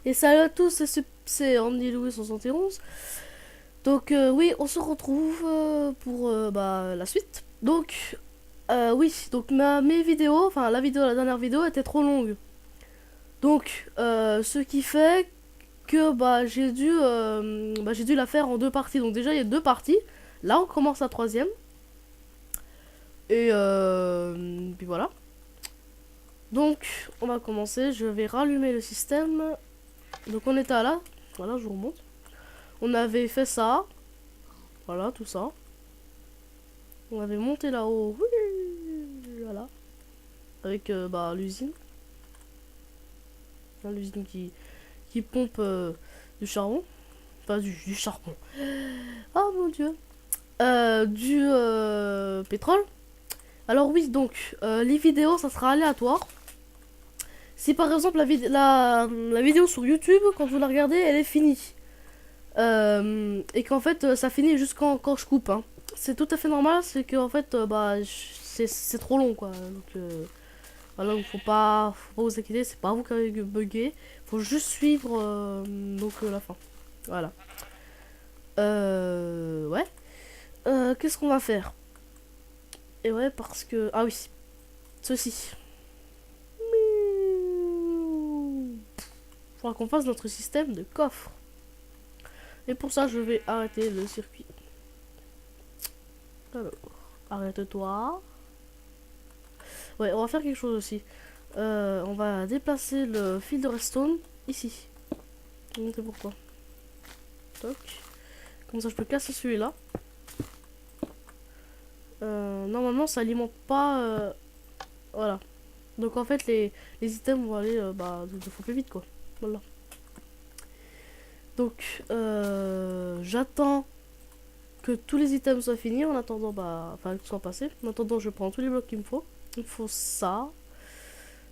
Et salut à tous, c'est Andy Louis 71. Donc oui, on se retrouve pour la suite. Donc oui, donc mes vidéos, enfin la dernière vidéo était trop longue. Donc ce qui fait que j'ai dû la faire en deux parties. Donc déjà il y a deux parties. Là on commence la troisième. Et puis voilà. Donc on va commencer. Je vais rallumer le système. Donc on était là. Voilà, je vous remonte. On avait fait ça. Voilà, tout ça. On avait monté là-haut. Oui, voilà. Avec l'usine. Hein, l'usine qui pompe du charbon. Enfin, du charbon. Oh mon dieu. Du pétrole. Alors oui, donc, les vidéos, ça sera aléatoire. Si par exemple la vidéo sur YouTube, quand vous la regardez, elle est finie. Et qu'en fait, ça finit jusqu'en quand je coupe. Hein. C'est tout à fait normal, c'est que en fait, c'est trop long quoi. Donc, voilà, donc faut pas vous inquiéter, c'est pas vous qui avez bugué. Faut juste suivre la fin. Voilà. Ouais. Qu'est-ce qu'on va faire? Et ouais, parce que. Ah oui, ceci. Faudra qu'on fasse notre système de coffre. Et pour ça, je vais arrêter le circuit. Alors, arrête-toi. Ouais, on va faire quelque chose aussi. On va déplacer le fil de redstone ici. C'est pourquoi. Toc. Comme ça, je peux casser celui-là. Normalement, ça alimente pas. Voilà. Donc en fait, les items vont aller deux fois plus vite, quoi. Voilà. Donc, j'attends que tous les items soient finis en attendant, enfin, qu'ils soient passés. En attendant, je prends tous les blocs qu'il me faut. Il me faut ça.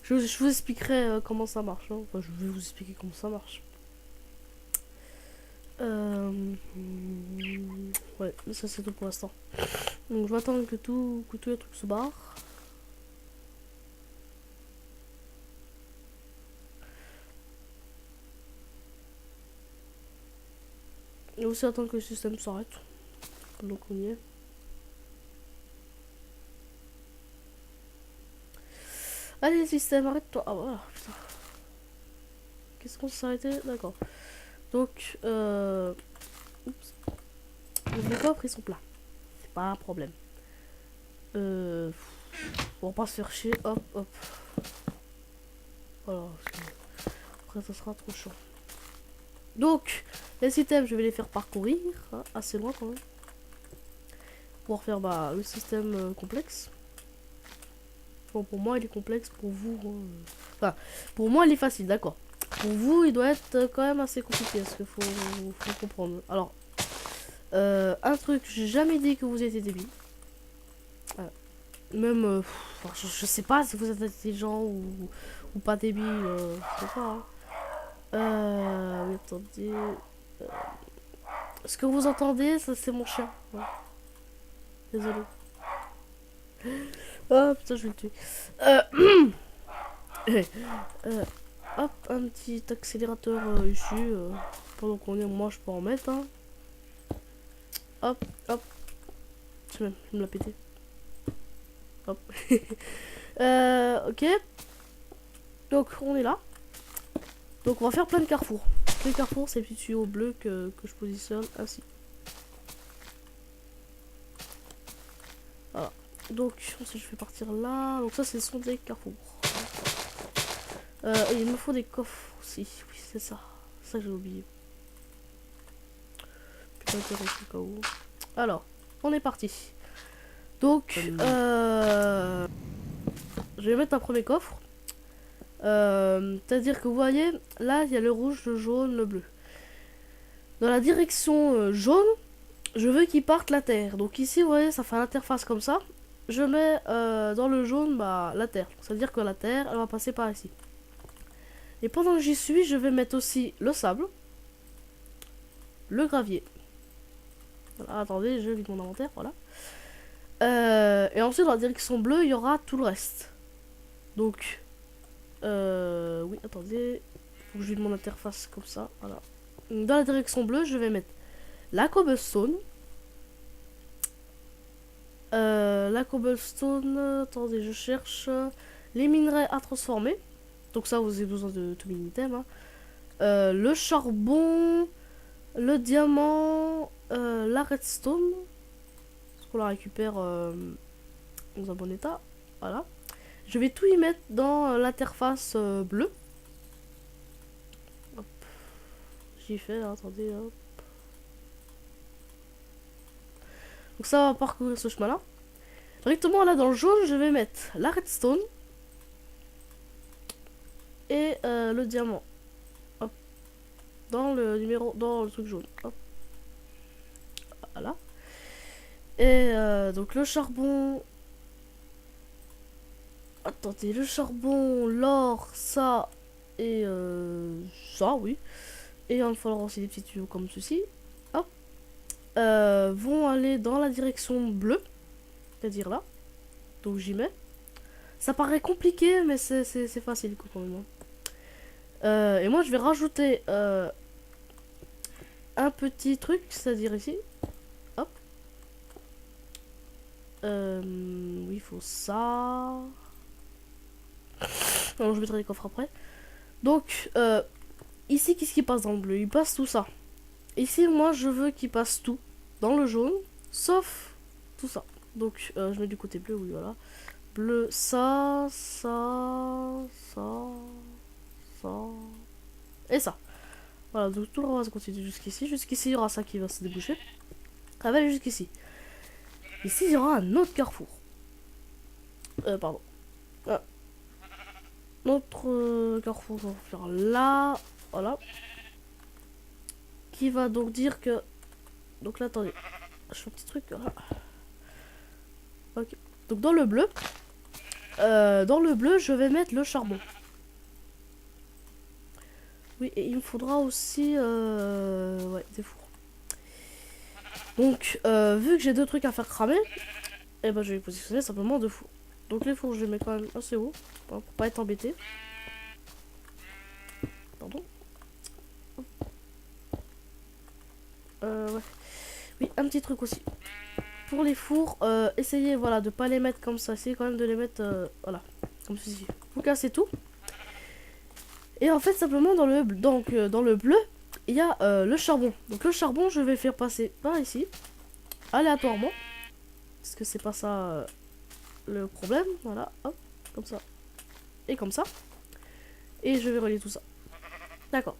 Je vous expliquerai comment ça marche. Hein. Enfin, je vais vous expliquer comment ça marche. Ouais, ça c'est tout pour l'instant. Donc je vais attendre que tous les trucs se barrent. Et aussi attendre que le système s'arrête. Donc on y est. Allez système, arrête-toi. Ah voilà, putain. Qu'est-ce qu'on s'est arrêté? D'accord. Donc, oups. Les coffres ils sont pleins. C'est pas un problème. On va pas se faire chier. Hop, hop. Voilà. Après ça sera trop chaud. Donc, les items, je vais les faire parcourir. Hein, assez loin quand même. Pour faire le système complexe. Bon, pour moi il est complexe, pour vous... Enfin, pour moi il est facile, d'accord. Pour vous il doit être quand même assez compliqué, parce qu'il faut comprendre. Alors, un truc, j'ai jamais dit que vous étiez débile. Même, je sais pas si vous êtes intelligent ou pas débile, je sais pas. Hein. Oui, attendez. Ce que vous entendez, ça c'est mon chien. Ouais. Désolé. Oh putain, je vais le tuer. Hop, un petit accélérateur ici. Pendant qu'on est, moi je peux en mettre. Hein. Hop, hop. Je vais me la péter. Hop. Ok. Donc on est là. Donc on va faire plein de carrefours. Les carrefours, c'est les petits tuyaux bleus que je positionne ainsi. Voilà. Donc ensuite je vais partir là. Donc ça ce sont des carrefours. Et il me faut des coffres aussi. Oui c'est ça. Ça j'ai oublié. Putain au cas où. Alors, on est parti. Donc je vais mettre un premier coffre. C'est-à-dire que vous voyez, là il y a le rouge, le jaune, le bleu. Dans la direction jaune, je veux qu'il parte la terre. Donc ici, vous voyez, ça fait l'interface comme ça. Je mets dans le jaune la terre. C'est-à-dire que la terre, elle va passer par ici. Et pendant que j'y suis, je vais mettre aussi le sable, le gravier. Voilà, attendez, je vide mon inventaire, voilà. Et ensuite, dans la direction bleue, il y aura tout le reste. Donc, oui, attendez. Faut que je lui mon interface comme ça. Voilà. Dans la direction bleue, je vais mettre la cobblestone. La cobblestone, attendez, je cherche les minerais à transformer. Donc ça, vous avez besoin de tout item. Hein. Le charbon, le diamant, la redstone. Parce qu'on la récupère dans un bon état. Voilà. Je vais tout y mettre dans l'interface bleue. Hop. J'y fais, là, attendez. Hop. Donc ça va parcourir ce chemin-là. Directement là dans le jaune, je vais mettre la redstone et le diamant. Hop. Dans le truc jaune. Hop. Voilà. Et donc le charbon. Attendez, le charbon, l'or, ça et ça, oui. Et il va falloir aussi des petits tuyaux comme ceci. Hop. Vont aller dans la direction bleue. C'est-à-dire là. Donc j'y mets. Ça paraît compliqué, mais c'est facile quand même. Et moi je vais rajouter un petit truc, c'est-à-dire ici. Hop. Oui, il faut ça. Non, je mettrai les coffres après. Donc, ici, qu'est-ce qui passe dans le bleu? Il passe tout ça. Ici, moi, je veux qu'il passe tout dans le jaune, sauf tout ça. Donc, je mets du côté bleu, oui, voilà. Bleu, ça, et ça. Voilà, donc tout le reste va se continuer jusqu'ici. Jusqu'ici, il y aura ça qui va se déboucher. Ça va aller jusqu'ici. Ici, il y aura un autre carrefour. Pardon. Notre carrefour, on va faire là. Voilà. Qui va donc dire que... Donc là, attendez. Je fais un petit truc. Voilà. Ok. Donc dans le bleu, je vais mettre le charbon. Oui, et il me faudra aussi ouais, des fours. Donc, vu que j'ai deux trucs à faire cramer, et ben je vais positionner simplement deux fours. Donc les fours, je les mets quand même assez haut, pour pas être embêté. Pardon. Ouais. Oui, un petit truc aussi. Pour les fours, essayez voilà, de pas les mettre comme ça. Essayez quand même de les mettre, voilà, comme ceci. Vous cassez tout. Et en fait, simplement, dans le bleu, il y a le charbon. Donc le charbon, je vais faire passer par ici, aléatoirement. Parce que c'est pas ça le problème. Voilà, hop, comme ça. Et comme ça. Et je vais relier tout ça. D'accord.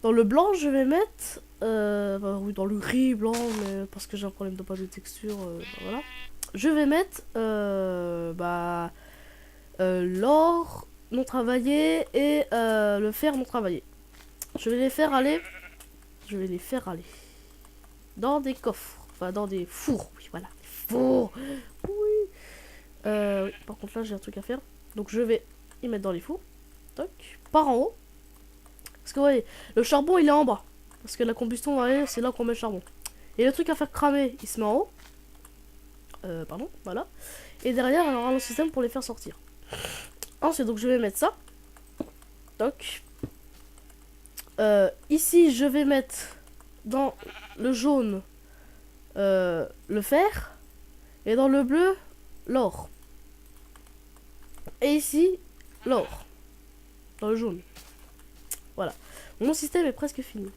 Dans le blanc, je vais mettre... bah, oui, dans le gris, blanc, mais parce que j'ai un problème de pas de texture, voilà. Je vais mettre l'or non travaillé et le fer non travaillé. Je vais les faire aller dans des coffres, enfin dans des fours. Oui, voilà, des fours. Oui. Oui. Par contre là j'ai un truc à faire, donc je vais y mettre dans les fours. Toc. Par en haut, parce que vous voyez, le charbon il est en bas, parce que la combustion va aller, c'est là qu'on met le charbon. Et le truc à faire cramer, il se met en haut. Pardon, voilà. Et derrière, il y aura le système pour les faire sortir. Ensuite, donc je vais mettre ça. Toc. Ici, je vais mettre dans le jaune le fer. Et dans le bleu, l'or. Et ici, l'or. Dans le jaune. Voilà. Mon système est presque fini.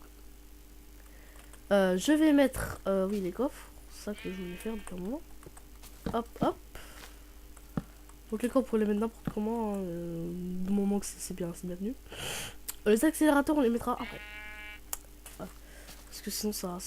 Je vais mettre, oui, les coffres. C'est ça que je voulais faire depuis un moment. Hop, hop. Donc les coffres, on les met n'importe comment. Du moment que c'est bien, c'est bienvenu. Les accélérateurs, on les mettra après. Voilà. Parce que sinon, ça